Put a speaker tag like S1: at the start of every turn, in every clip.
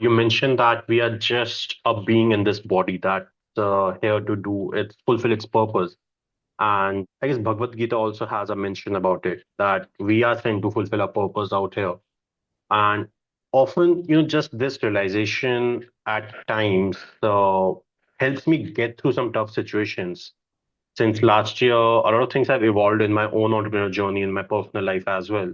S1: You mentioned that we are just a being in this body that's here to do its fulfill its purpose. And I guess Bhagavad Gita also has a mention about it that we are sent to fulfill our purpose out here. And often, just this realization at times helps me get through some tough situations. Since last year, a lot of things have evolved in my own entrepreneurial journey in my personal life as well.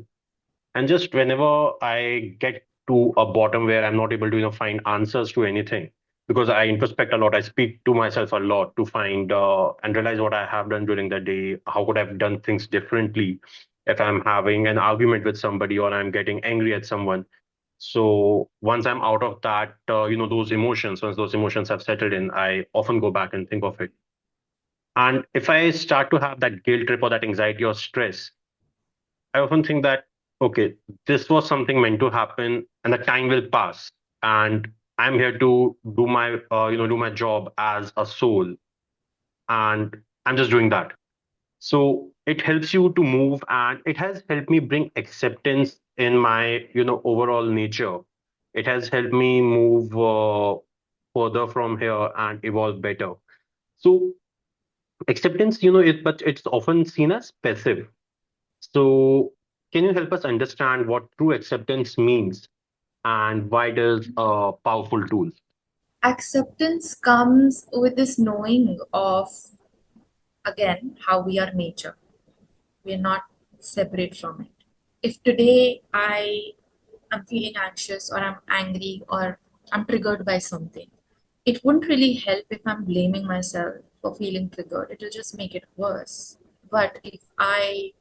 S1: And just whenever I get to a bottom where I'm not able to, find answers to anything, because I introspect a lot, I speak to myself a lot to find and realize what I have done during the day. How could I have done things differently if I'm having an argument with somebody or I'm getting angry at someone? So once I'm out of that, those emotions, once those emotions have settled in, I often go back and think of it. And if I start to have that guilt trip or that anxiety or stress, I often think that, okay, this was something meant to happen and the time will pass. And I'm here to do my job as a soul. And I'm just doing that. So it helps you to move and it has helped me bring acceptance in my, overall nature. It has helped me move further from here and evolve better. So acceptance, but it's often seen as passive. So, can you help us understand what true acceptance means and why it is a powerful tool?
S2: Acceptance comes with this knowing of, again, how we are nature. We are not separate from it. If today I am feeling anxious or I'm angry or I'm triggered by something, it wouldn't really help if I'm blaming myself for feeling triggered. It'll just make it worse. But if I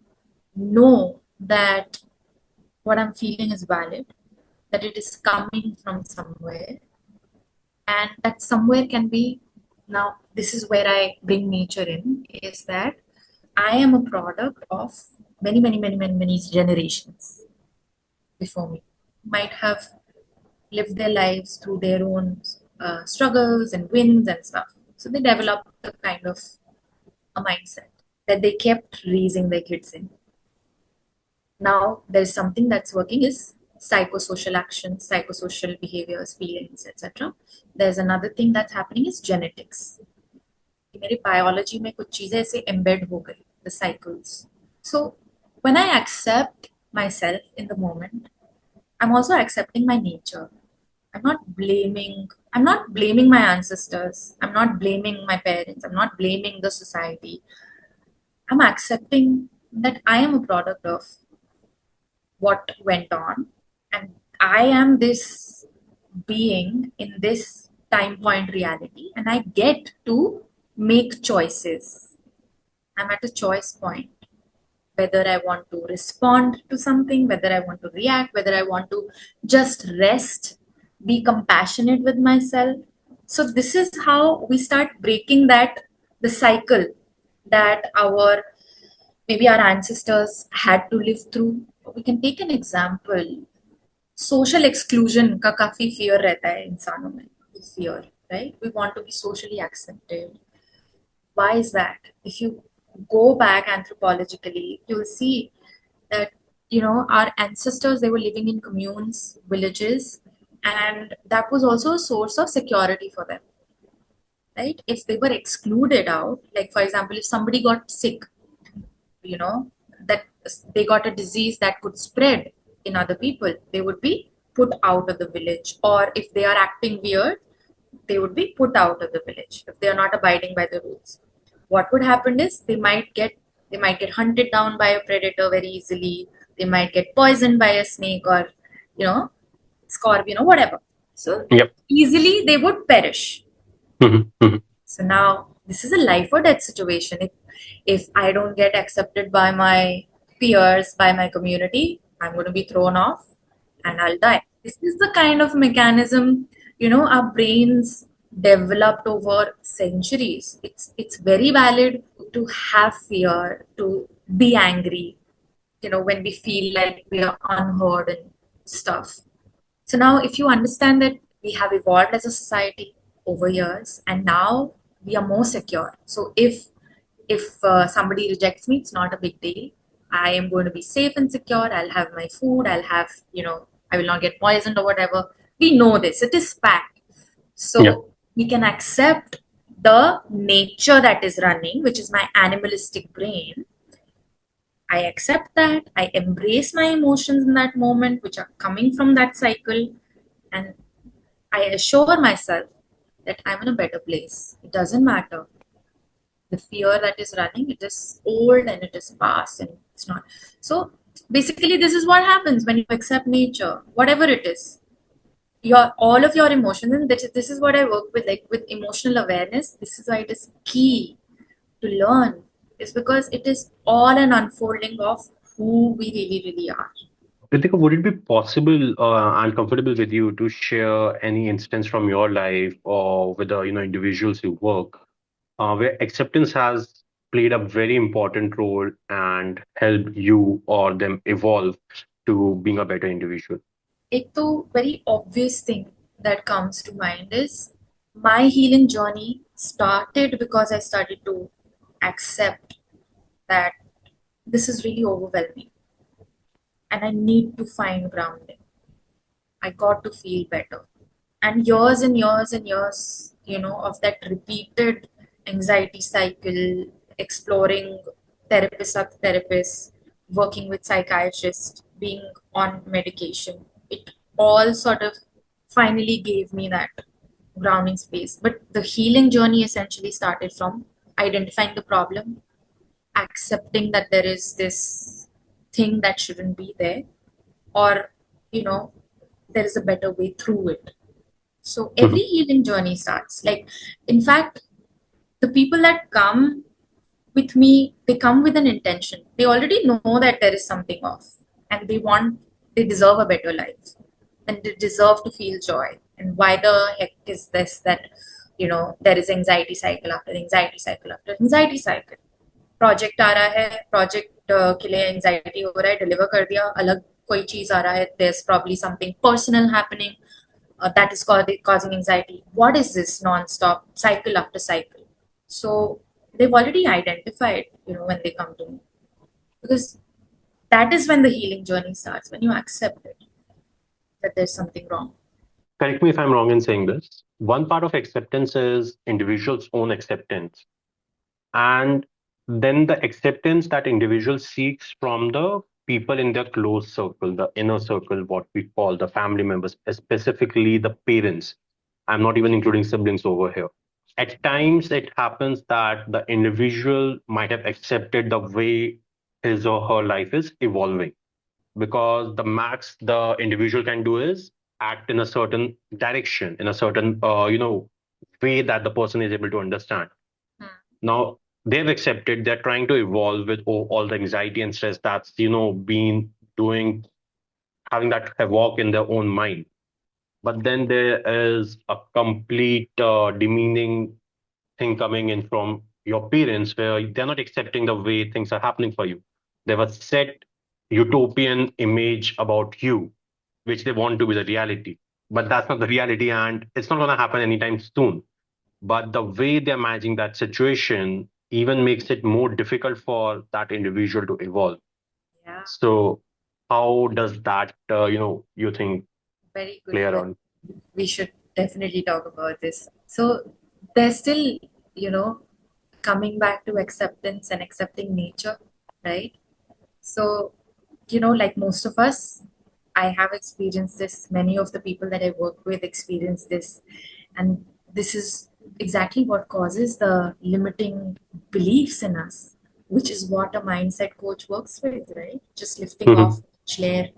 S2: know that what I'm feeling is valid, that it is coming from somewhere, and that somewhere can be, now this is where I bring nature in, is that I am a product of many generations before me. Might have lived their lives through their own struggles and wins and stuff. So they developed a kind of a mindset that they kept raising their kids in. Now there's something that's working is psychosocial actions, psychosocial behaviors, feelings, etc. There's another thing that's happening is genetics. कि मेरी biology में कुछ चीजें ऐसे embed हो गई, the cycles. So when I accept myself in the moment, I'm also accepting my nature. I'm not blaming my ancestors. I'm not blaming my parents. I'm not blaming the society. I'm accepting that I am a product of what went on. And I am this being in this time point reality. And I get to make choices. I'm at a choice point. Whether I want to respond to something, whether I want to react, whether I want to just rest, be compassionate with myself. So, this is how we start breaking the cycle that maybe our ancestors had to live through. We can take an example. Social exclusion का काफी fear रहता है इंसानों में. Fear, right? We want to be socially accepted. Why is that? If you go back anthropologically, you'll see that our ancestors, they were living in communes, villages, and that was also a source of security for them, right? If they were excluded out, like for example, if somebody got sick, you know, that they got a disease that could spread in other people, they would be put out of the village. Or if they are acting weird, they would be put out of the village if they are not abiding by the rules. What would happen is they might get hunted down by a predator very easily. They might get poisoned by a snake or you know scorpion or whatever. So
S1: Yep.
S2: easily they would perish.
S1: Mhm, mhm.
S2: So now this is a life or death situation. If I don't get accepted by my peers, by my community, I'm going to be thrown off and I'll die. This is the kind of mechanism, our brains developed over centuries. It's very valid to have fear, to be angry, when we feel like we are unheard and stuff. So now, if you understand that we have evolved as a society over years, and now we are more secure. So if somebody rejects me, it's not a big deal. I am going to be safe and secure. I'll have my food. I will not get poisoned or whatever. We know this, it is fact.
S1: Yeah.
S2: So we can accept the nature that is running, which is my animalistic brain. I accept that. I embrace my emotions in that moment, which are coming from that cycle. And I assure myself that I'm in a better place. It doesn't matter. The fear that is running, it is old and it is past and it's not. So basically, this is what happens when you accept nature, whatever it is. Your all of your emotions, and this is what I work with, like with emotional awareness. This is why it is key to learn, is because it is all an unfolding of who we really, really are.
S1: Ritika, would it be possible and comfortable with you to share any instance from your life or with the individuals you work where acceptance has played a very important role and helped you or them evolve to being a better individual?
S2: एक तो very obvious thing that comes to mind is my healing journey started because I started to accept that this is really overwhelming and I need to find grounding. I got to feel better. And years and years and years, of that repeated anxiety cycle, exploring therapist after therapist, working with psychiatrists, being on medication, it all sort of finally gave me that grounding space. But the healing journey essentially started from identifying the problem, accepting that there is this thing that shouldn't be there, or you know there is a better way through it. So every
S1: Mhm.
S2: healing journey starts, like, in fact, the people that come with me, they come with an intention. They already know that there is something off, and they deserve a better life, and they deserve to feel joy. And why the heck is this that there is anxiety cycle after anxiety cycle after anxiety cycle? Project आ रहा है, project के लिए anxiety हो रहा है, deliver कर दिया, अलग कोई चीज आ रहा है, there's probably something personal happening that is causing anxiety. What is this non-stop cycle after cycle? So they've already identified, when they come to me, because that is when the healing journey starts, when you accept it, that there's something wrong.
S1: Correct me if I'm wrong in saying this. One part of acceptance is individual's own acceptance, and then the acceptance that individual seeks from the people in their close circle, the inner circle, what we call the family members, specifically the parents. I'm not even including siblings over here. At times, it happens that the individual might have accepted the way his or her life is evolving, because the max the individual can do is act in a certain direction, in a certain way that the person is able to understand.
S2: Hmm.
S1: Now they've accepted, they're trying to evolve with all the anxiety and stress that's been doing, having that havoc in their own mind. But then there is a complete demeaning thing coming in from your parents where they're not accepting the way things are happening for you. They have a set utopian image about you, which they want to be the reality. But that's not the reality, and it's not going to happen anytime soon. But the way they're managing that situation even makes it more difficult for that individual to evolve.
S2: Yeah,
S1: So, how does that, you think,
S2: very good
S1: play
S2: question.
S1: around?
S2: We should definitely talk about this. So there's still, you know, coming back to acceptance and accepting nature, right? So, like most of us, I have experienced this. Many of the people that I work with experience this. And this is exactly what causes the limiting beliefs in us, which is what a mindset coach works with, right? Just lifting
S1: Mhm.
S2: off each layer,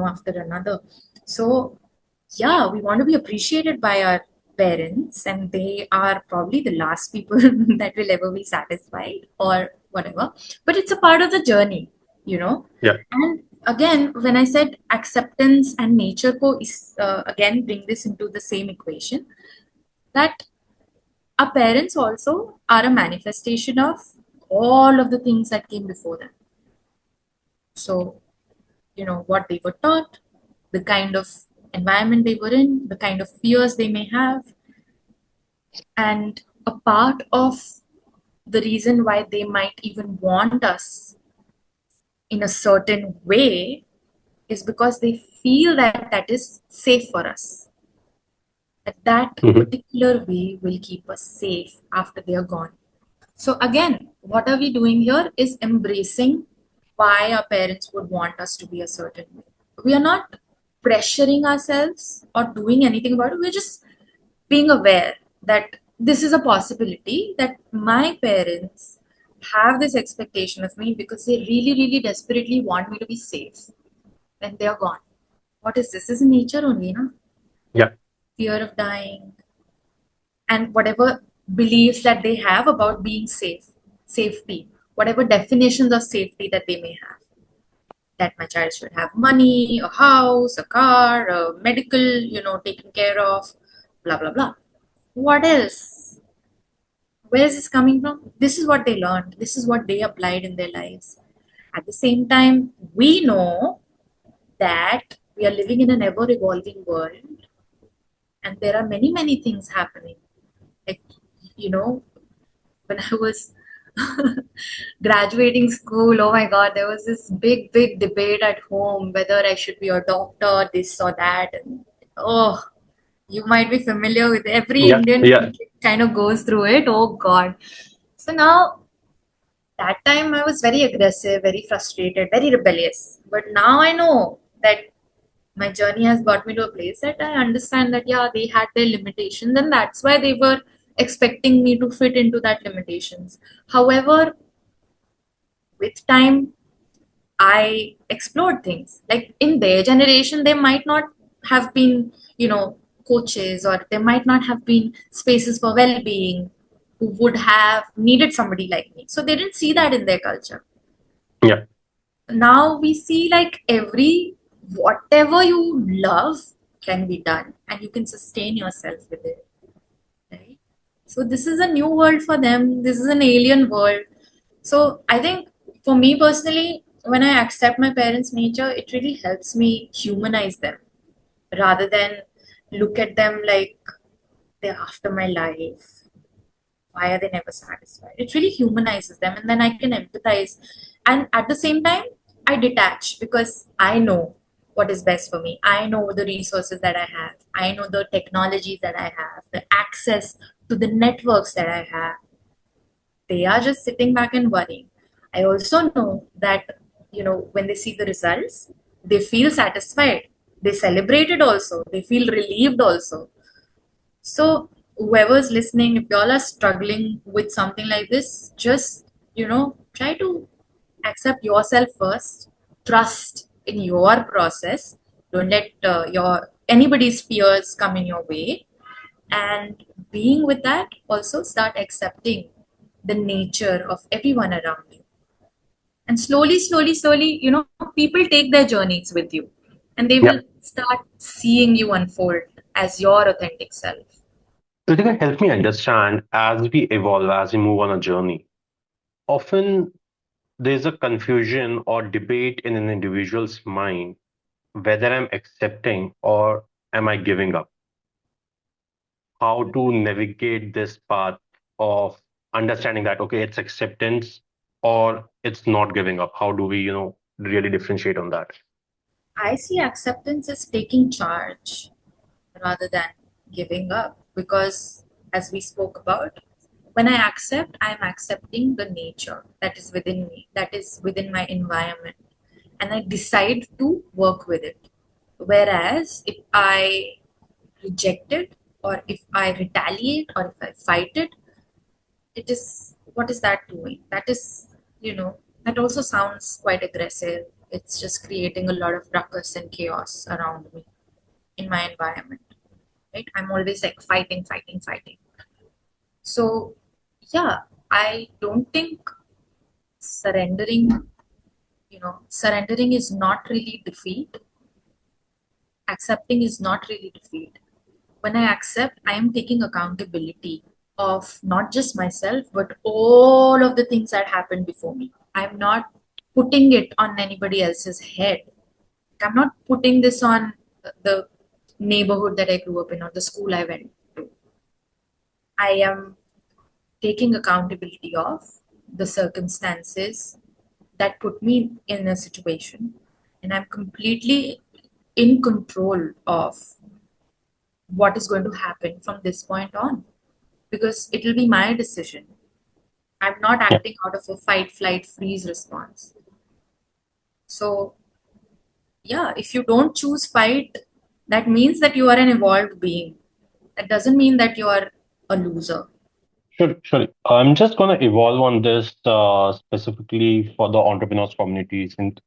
S2: after another. So, yeah, we want to be appreciated by our parents, and they are probably the last people that will ever be satisfied or whatever. But it's a part of the journey, you know.
S1: Yeah.
S2: And again, when I said acceptance and nature co is again bring this into the same equation, that our parents also are a manifestation of all of the things that came before them. So, what they were taught, the kind of environment they were in, the kind of fears they may have, and a part of the reason why they might even want us in a certain way is because they feel that that is safe for us. That
S1: Hmm.
S2: particular way will keep us safe after they are gone. So, again, what are we doing here is embracing why our parents would want us to be a certain way. We are not pressuring ourselves or doing anything about it. We're just being aware that this is a possibility that my parents have this expectation of me because they really, really desperately want me to be safe when they are gone. What is this? This is nature only, no?
S1: Yeah.
S2: Fear of dying, and whatever beliefs that they have about being safe, safety, whatever definitions of safety that they may have. That my child should have money, a house, a car, a medical, taken care of, blah, blah, blah. What else? Where is this coming from? This is what they learned. This is what they applied in their lives. At the same time, we know that we are living in an ever evolving world and there are many, many things happening. Like, you know, when I was graduating school, oh my God, there was this big, big debate at home whether I should be a doctor, this or that. And oh, you might be familiar with every
S1: Yeah.
S2: Indian
S1: Yeah.
S2: kind of goes through it. Oh God. So now that time I was very aggressive, very frustrated, very rebellious. But now I know that my journey has got me to a place that I understand that yeah, they had their limitations and that's why they were expecting me to fit into that limitations. However, with time I explored things. Like in their generation, there might not have been, coaches, or there might not have been spaces for well being who would have needed somebody like me. So they didn't see that in their culture.
S1: Yeah.
S2: Now we see like whatever you love can be done and you can sustain yourself with it. Right? So this is a new world for them. This is an alien world. So I think for me personally, when I accept my parents' nature, it really helps me humanize them rather than look at them like they're after my life. Why are they never satisfied? It really humanizes them, and then I can empathize. And at the same time, I detach because I know what is best for me. I know the resources that I have. I know the technologies that I have, the access to the networks that I have. They are just sitting back and worrying. I also know that, when they see the results, they feel satisfied. They celebrate it also. They feel relieved also. So, whoever's listening, if y'all are struggling with something like this, just, try to accept yourself first, trust in your process. Don't let your anybody's fears come in your way, and being with that, also start accepting the nature of everyone around you. And slowly, slowly, slowly, people take their journeys with you and they will
S1: Yeah.
S2: start seeing you unfold as your authentic self.
S1: Ritika, help me understand as we evolve, as we move on a journey. Often there's a confusion or debate in an individual's mind whether I'm accepting or am I giving up. How to navigate this path of understanding that, okay, it's acceptance or it's not giving up. How do we, really differentiate on that?
S2: I see acceptance as taking charge rather than giving up because, as we spoke about, when I accept, I'm accepting the nature that is within me, that is within my environment, and I decide to work with it. Whereas if I reject it, or if I retaliate, or if I fight it, it is what is that doing? That is, that also sounds quite aggressive. It's just creating a lot of ruckus and chaos around me in my environment. Right? I'm always like fighting, fighting, fighting. So, yeah, I don't think surrendering, surrendering is not really defeat. Accepting is not really defeat. When I accept, I am taking accountability of not just myself, but all of the things that happened before me. I'm not putting it on anybody else's head. I'm not putting this on the neighborhood that I grew up in or the school I went to. I am taking accountability of the circumstances that put me in a situation, and I'm completely in control of what is going to happen from this point on, because it will be my decision. I'm not
S1: Yeah,
S2: acting out of a fight, flight, freeze response. So, yeah, if you don't choose fight, that means that you are an evolved being. That doesn't mean that you are a loser.
S1: sure, sure. I'm just going to evolve on this specifically for the entrepreneurs communities. And,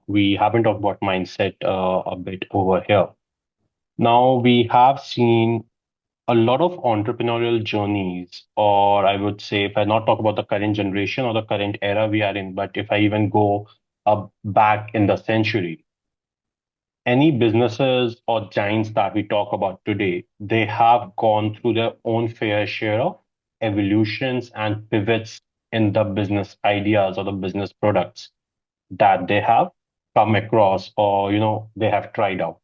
S1: we haven't talked about mindset a bit over here. Now, we have seen a lot of entrepreneurial journeys, or I would say, if I not talk about the current generation or the current era we are in, but if I even go back in the century, any businesses or giants that we talk about today, they have gone through their own fair share of evolutions and pivots in the business ideas or the business products that they have come across or they have tried out.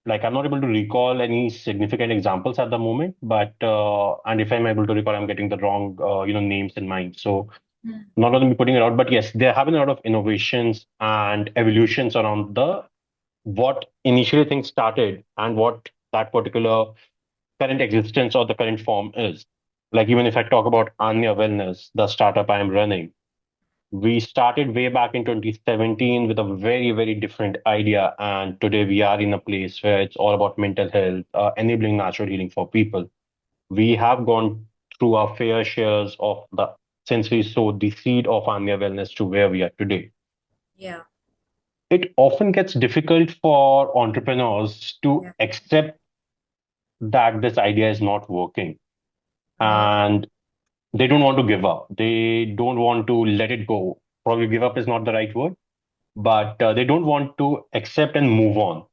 S1: Like, I'm not able to recall any significant examples at the moment, but and if I'm able to recall, I'm getting the wrong names in mind. So
S2: Mm.
S1: not going to be putting it out, but yes, there have been a lot of innovations and evolutions around the what initially things started and what that particular current existence or the current form is. Like, even if I talk about Anya Wellness, the startup I'm running, we started way back in 2017 with a very, very different idea. And today we are in a place where it's all about mental health, enabling natural healing for people. We have gone through our fair shares of the since we sowed the seed of Anya Wellness to where we are today.
S2: Yeah,
S1: It often gets difficult for entrepreneurs to
S2: yeah,
S1: accept that this idea is not working,
S2: right.
S1: and they don't want to give up. They don't want to let it go. Probably give up is not the right word, but they don't want to accept and move on.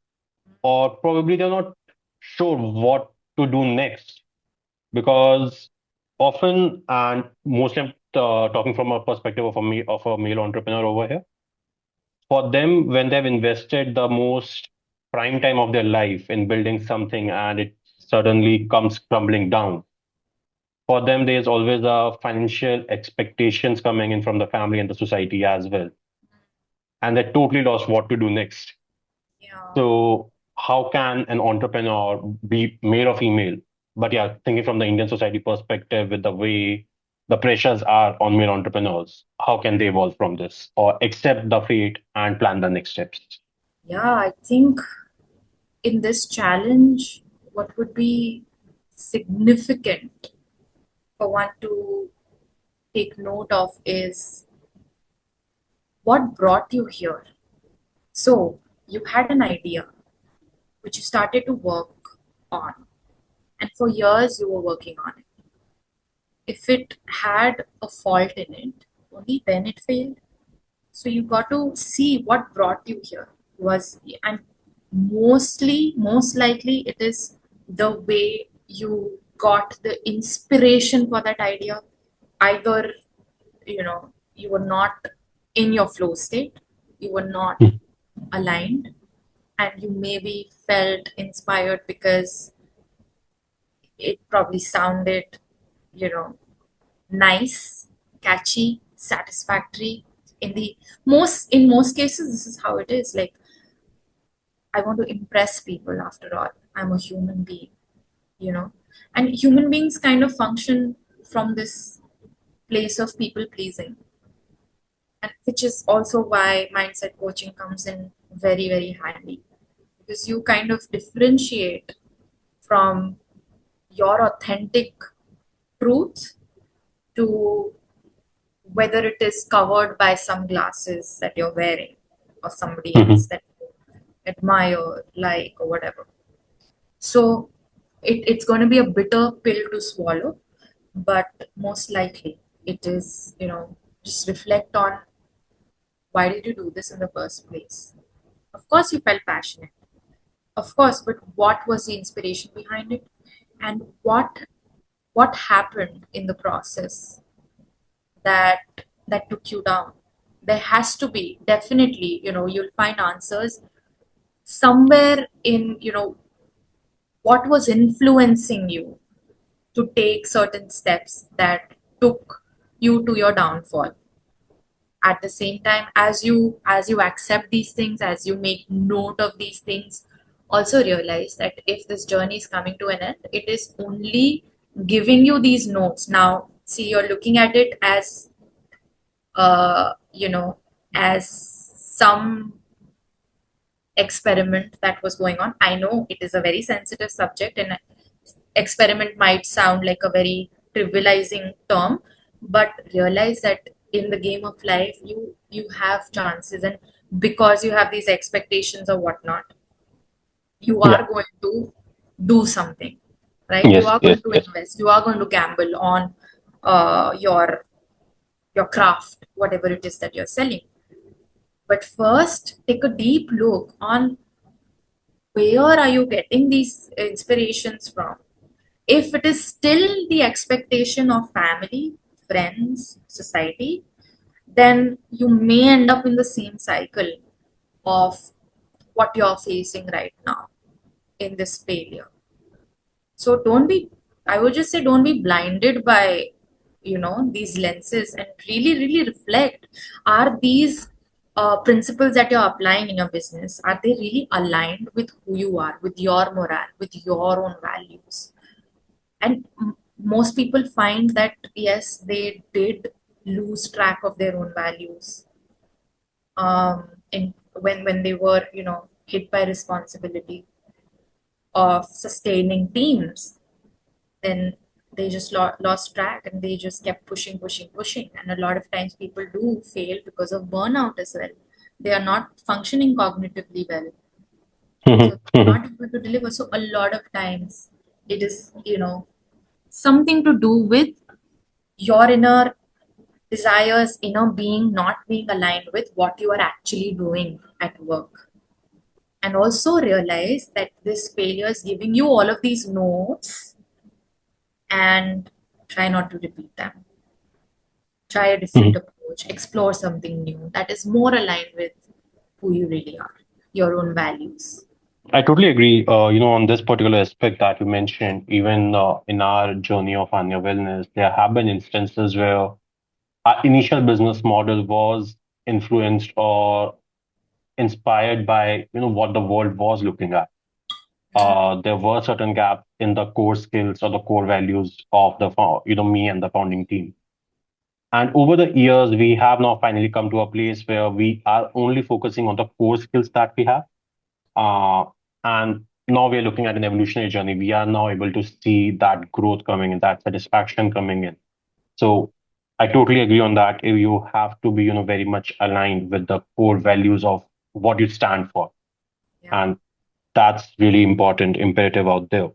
S1: Or probably they're not sure what to do next because often, and mostly I'm talking from a perspective of a male entrepreneur over here. For them, when they've invested the most prime time of their life in building something and it suddenly comes crumbling down, for them, there's always a financial expectations coming in from the family and the society as well. And they're totally lost what to do next.
S2: Yeah,
S1: So how can an entrepreneur be male or female? But yeah, thinking from the Indian society perspective with the way the pressures are on male entrepreneurs, how can they evolve from this or accept the fate and plan the next steps?
S2: yeah. I think in this challenge, what would be significant for one to take note of is what brought you here. So, you had an idea which you started to work on, and for years you were working on it. If it had a fault in it, only then it failed. So, you got to see what brought you here was, and most likely, it is the way you got the inspiration for that idea. Either you were not in your flow state, you were not aligned, and you maybe felt inspired because it probably sounded you know nice, catchy, satisfactory. In most cases, this is how it is. Like, I want to impress people. After all, I'm a human being, you know and human beings kind of function from this place of people pleasing, and which is also why mindset coaching comes in very, very handy, because you kind of differentiate from your authentic truth to whether it is covered by some glasses that you're wearing or somebody else
S1: Mhm.
S2: that you admire, like, or whatever. So it's going to be a bitter pill to swallow, but most likely it is, just reflect on why did you do this in the first place. Of course, you felt passionate. Of course, but what was the inspiration behind it? And what happened in the process that took you down? There has to be, definitely, you'll find answers somewhere in, what was influencing you to take certain steps that took you to your downfall. At the same time, as you accept these things, as you make note of these things, also realize that if this journey is coming to an end, it is only giving you these notes. Now, see, you're looking at it as, you know, as some experiment that was going on. I know it is a very sensitive subject, and experiment might sound like a very trivializing term, but realize that in the game of life, you have chances, and because you have these expectations or whatnot, you
S1: Yeah.
S2: are going to do something, right? You
S1: Yes,
S2: are
S1: yes,
S2: going to
S1: yes.
S2: invest, you are going to gamble on your craft, whatever it is that you're selling. But first, take a deep look on where are you getting these inspirations from. If it is still the expectation of family, friends, society, then you may end up in the same cycle of what you're facing right now in this failure. So don't be, I would just say, don't be blinded by, these lenses, and really, really reflect. Are these principles that you're applying in your business, are they really aligned with who you are, with your morale, with your own values? And most people find that, yes, they did lose track of their own values in when they were, hit by responsibility of sustaining teams. Then they just lost track, and they just kept pushing, pushing, pushing. And a lot of times people do fail because of burnout as well. They are not functioning cognitively well, so
S1: Mhm,
S2: they're
S1: mhm.
S2: not able to deliver. So a lot of times it is, something to do with your inner desires, inner being not being aligned with what you are actually doing at work. And also realize that this failure is giving you all of these notes, and try not to repeat them. Try a different
S1: Mhm.
S2: approach, explore something new that is more aligned with who you really are, your own values.
S1: I totally agree, on this particular aspect that you mentioned. Even in our journey of Anya Wellness, there have been instances where our initial business model was influenced or inspired by, what the world was looking at. There were certain gaps in the core skills or the core values of me and the founding team. And over the years, we have now finally come to a place where we are only focusing on the core skills that we have. Uh, and now we're looking at an evolutionary journey. We are now able to see that growth coming in, that satisfaction coming in. So I totally agree on that. You have to be, very much aligned with the core values of what you stand for.
S2: Yeah.
S1: And that's really important, imperative out there.